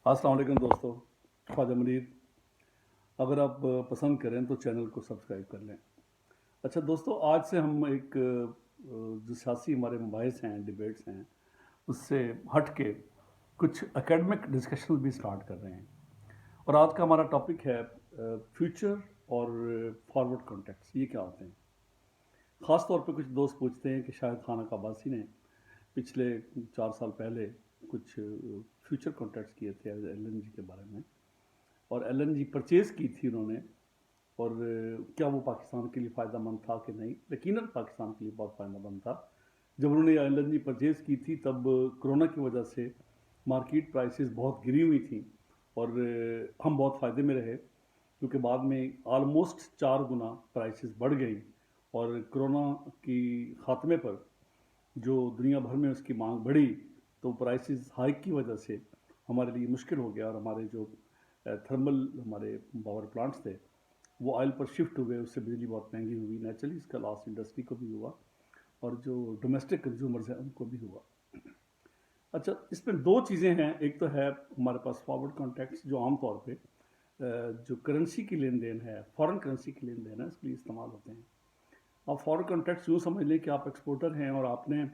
अस्सलाम वालेकुम दोस्तों, ख्वाजा मुनीर। अगर आप पसंद करें तो चैनल को सब्सक्राइब कर लें। अच्छा दोस्तों, आज से हम एक जो सियासी हमारे मबाहिस हैं, डिबेट्स हैं, उससे हट के कुछ एकेडमिक डिस्कशन भी स्टार्ट कर रहे हैं। और आज का हमारा टॉपिक है फ्यूचर और फॉरवर्ड कॉन्टेक्ट्स, ये क्या होते हैं। ख़ास तौर पे कुछ दोस्त पूछते हैं कि शायद खान अब्बासी ने पिछले 4 साल पहले कुछ फ्यूचर कॉन्ट्रैक्ट्स किए थे एलएनजी के बारे में, और एलएनजी परचेज़ की थी उन्होंने। और क्या वो पाकिस्तान के लिए फ़ायदा मंद था कि नहीं? यकीनन पाकिस्तान के लिए बहुत फ़ायदा मंद था। जब उन्होंने एलएनजी परचेज़ की थी तब कोरोना की वजह से मार्केट प्राइसेस बहुत गिरी हुई थी, और हम बहुत फ़ायदे में रहे, क्योंकि बाद में आलमोस्ट 4 गुना प्राइसेस बढ़ गई। और कोरोना की ख़ात्मे पर जो दुनिया भर में उसकी मांग बढ़ी, तो प्राइसेस हाइक की वजह से हमारे लिए मुश्किल हो गया, और हमारे जो थर्मल हमारे पावर प्लांट्स थे वो ऑयल पर शिफ्ट हुए। उससे बिजली बहुत महंगी हुई। नेचुरली इसका लॉस इंडस्ट्री को भी हुआ, और जो डोमेस्टिक कंज्यूमर्स हैं उनको भी हुआ। अच्छा, इसमें दो चीज़ें हैं। एक तो है हमारे पास फॉरवर्ड कॉन्ट्रैक्ट्स, जो आमतौर पे जो करेंसी की लेन देन है, फॉरेन करेंसी की लेन देन है, इसके लिए इस्तेमाल होते हैं। आप फॉरवर्ड कॉन्ट्रैक्ट्स यूँ समझ लें कि आप एक्सपोर्टर हैं और आपने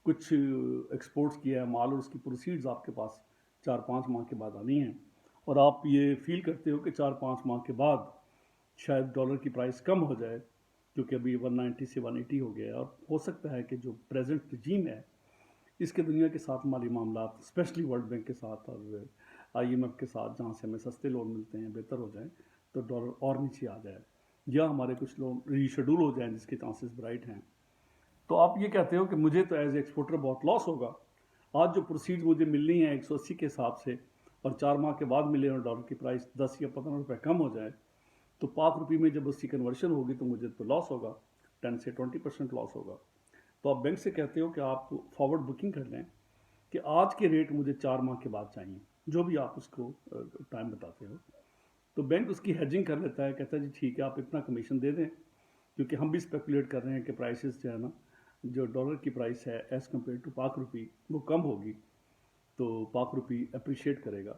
कुछ एक्सपोर्ट्स किया है माल, और उसकी प्रोसीड्स आपके पास 4-5 माह के बाद आनी है, और आप ये फील करते हो कि 4-5 माह के बाद शायद डॉलर की प्राइस कम हो जाए, क्योंकि अभी 190 से 180 हो गया है। और हो सकता है कि जो प्रेजेंट रजीम है, इसके दुनिया के साथ माली मामला, स्पेशली वर्ल्ड बैंक के साथ और आईएमएफ के साथ, जहाँ से हमें सस्ते लोन मिलते हैं, बेहतर हो जाए, तो डॉलर और नीचे आ जाए, या हमारे कुछ लोन रीशेड्यूल हो जाएं, जिसके चांसेस ब्राइट हैं। तो आप ये कहते हो कि मुझे तो एज एक्सपोर्टर बहुत लॉस होगा। आज जो प्रोसीड मुझे मिलनी है 180 के हिसाब से, और 4 माह के बाद मिले और डॉलर की प्राइस 10 या 15 रुपये कम हो जाए, तो पाक रुपये में जब उसकी कन्वर्शन होगी तो मुझे तो लॉस होगा, 10 से 20% लॉस होगा। तो आप बैंक से कहते हो कि आप फॉरवर्ड बुकिंग कर लें कि आज के रेट मुझे 4 माह के बाद चाहिए, जो भी आप उसको टाइम बताते हो। तो बैंक उसकी हेजिंग कर लेता है, कहता है जी ठीक है, आप इतना कमीशन दे दें, क्योंकि हम भी स्पेकुलेट कर रहे हैं कि प्राइसेस जो है ना, जो डॉलर की प्राइस है एज़ कम्पेयर टू पाक रुपी, वो कम होगी, तो पाक रुपी अप्रिशिएट करेगा।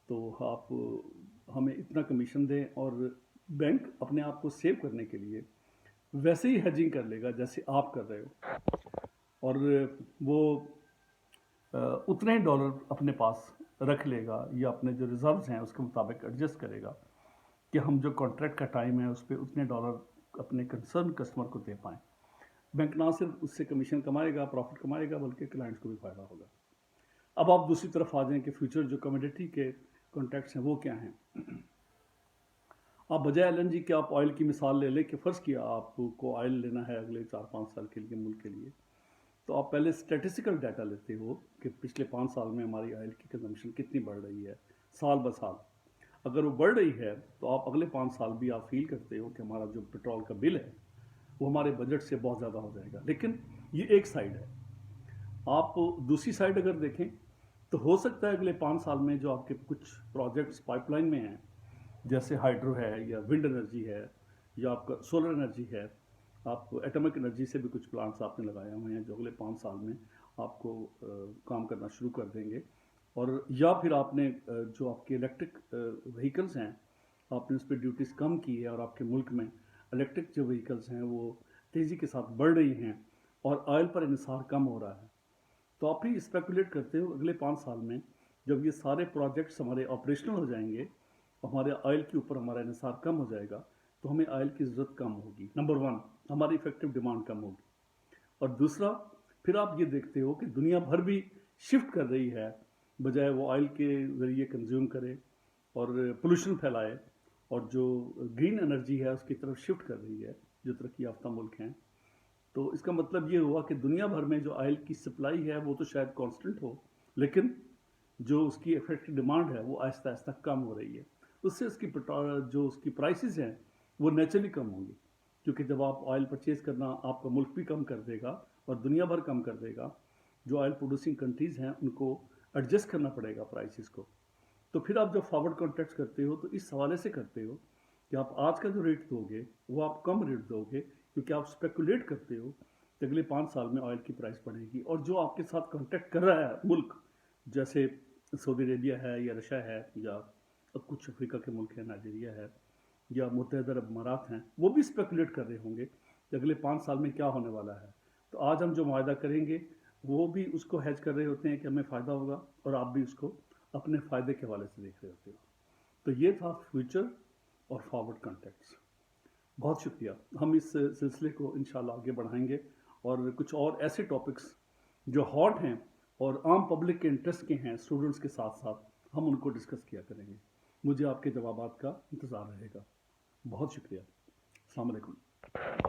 तो आप हमें इतना कमीशन दें, और बैंक अपने आप को सेव करने के लिए वैसे ही हेजिंग कर लेगा जैसे आप कर रहे हो, और वो उतने ही डॉलर अपने पास रख लेगा, या अपने जो रिजर्व्स हैं उसके मुताबिक एडजस्ट करेगा कि हम जो कॉन्ट्रैक्ट का टाइम है उस पर उतने डॉलर अपने कंसर्न कस्टमर को दे पाएँ। बैंक ना सिर्फ उससे कमीशन कमाएगा, प्रॉफिट कमाएगा, बल्कि क्लाइंट्स को भी फ़ायदा होगा। अब आप दूसरी तरफ आ जाएं कि फ्यूचर जो कमोडिटी के कॉन्ट्रैक्ट्स हैं वो क्या हैं। आप बजाय एलएनजी के आप ऑयल की मिसाल ले लें कि फ़र्ज़ किया आपको ऑयल लेना है अगले 4-5 साल के लिए मुल्क के लिए, तो आप पहले स्टैटिस्टिकल डाटा लेते हो कि पिछले 5 साल में हमारी ऑयल की कंजम्पशन कितनी बढ़ रही है, साल ब साल। अगर वो बढ़ रही है तो आप अगले 5 साल भी आप फील करते हो कि हमारा जो पेट्रोल का बिल है वो हमारे बजट से बहुत ज़्यादा हो जाएगा। लेकिन ये एक साइड है। आप दूसरी साइड अगर देखें, तो हो सकता है अगले 5 साल में जो आपके कुछ प्रोजेक्ट्स पाइपलाइन में हैं, जैसे हाइड्रो है, या विंड एनर्जी है, या आपका सोलर एनर्जी है, आप एटॉमिक एनर्जी से भी कुछ प्लांट्स आपने लगाए हुए हैं जो अगले 5 साल में आपको काम करना शुरू कर देंगे। और या फिर आपने जो आपके इलेक्ट्रिक व्हीकल्स हैं, आपने उस पर ड्यूटीज़ कम की है, और आपके मुल्क में इलेक्ट्रिक जो व्हीकल्स हैं वो तेज़ी के साथ बढ़ रही हैं, और ऑयल पर इन्हिसार कम हो रहा है। तो आप ही स्पेकुलेट करते हो अगले 5 साल में जब ये सारे प्रोजेक्ट्स हमारे ऑपरेशनल हो जाएंगे, हमारे ऑयल के ऊपर हमारा इन्हिसार कम हो जाएगा, तो हमें ऑयल की ज़रूरत कम होगी। नंबर वन, हमारी इफेक्टिव डिमांड कम होगी। और दूसरा, फिर आप ये देखते हो कि दुनिया भर भी शिफ्ट कर रही है, बजाय वो ऑयल के ज़रिए कंज्यूम करे और पोल्यूशन फैलाए, और जो ग्रीन एनर्जी है उसकी तरफ शिफ्ट कर रही है जो तरक्की याफ्ता मुल्क हैं। तो इसका मतलब ये हुआ कि दुनिया भर में जो ऑयल की सप्लाई है वो तो शायद कांस्टेंट हो, लेकिन जो उसकी इफेक्टिव डिमांड है वो आहिस्ता आहिस्ता कम हो रही है। उससे उसकी जो उसकी प्राइसेस हैं वो नेचुरली कम होंगी, क्योंकि जब आप ऑयल परचेज़ करना आपका मुल्क भी कम कर देगा और दुनिया भर कम कर देगा, जो ऑयल प्रोड्यूसिंग कंट्रीज़ हैं उनको एडजस्ट करना पड़ेगा प्राइसेस को। तो फिर आप जब फॉरवर्ड कॉन्ट्रैक्ट्स करते हो तो इस हवाले से करते हो कि आप आज का जो रेट दोगे वो आप कम रेट दोगे, क्योंकि आप स्पेकुलेट करते हो कि अगले 5 साल में ऑयल की प्राइस बढ़ेगी। और जो आपके साथ कॉन्ट्रैक्ट कर रहा है मुल्क, जैसे सऊदी अरेबिया है या रशिया है या कुछ अफ्रीका के मुल्क हैं, नाइजीरिया है या मुत्तहदा अरब अमारात हैं, वो भी स्पेकुलेट कर रहे होंगे कि अगले 5 साल में क्या होने वाला है। तो आज हम जो मुआहदा करेंगे वो भी उसको हेज कर रहे होते हैं कि हमें फ़ायदा होगा, और आप भी उसको अपने फ़ायदे के हवाले से देख रहे होते हो। तो ये था फ्यूचर और फॉरवर्ड कॉन्टेक्ट्स। बहुत शुक्रिया। हम इस सिलसिले को इंशाल्लाह आगे बढ़ाएंगे और कुछ और ऐसे टॉपिक्स जो हॉट हैं और आम पब्लिक के इंटरेस्ट के हैं, स्टूडेंट्स के साथ साथ हम उनको डिस्कस किया करेंगे। मुझे आपके जवाबात का इंतज़ार रहेगा। बहुत शुक्रिया। अस्सलाम वालेकुम।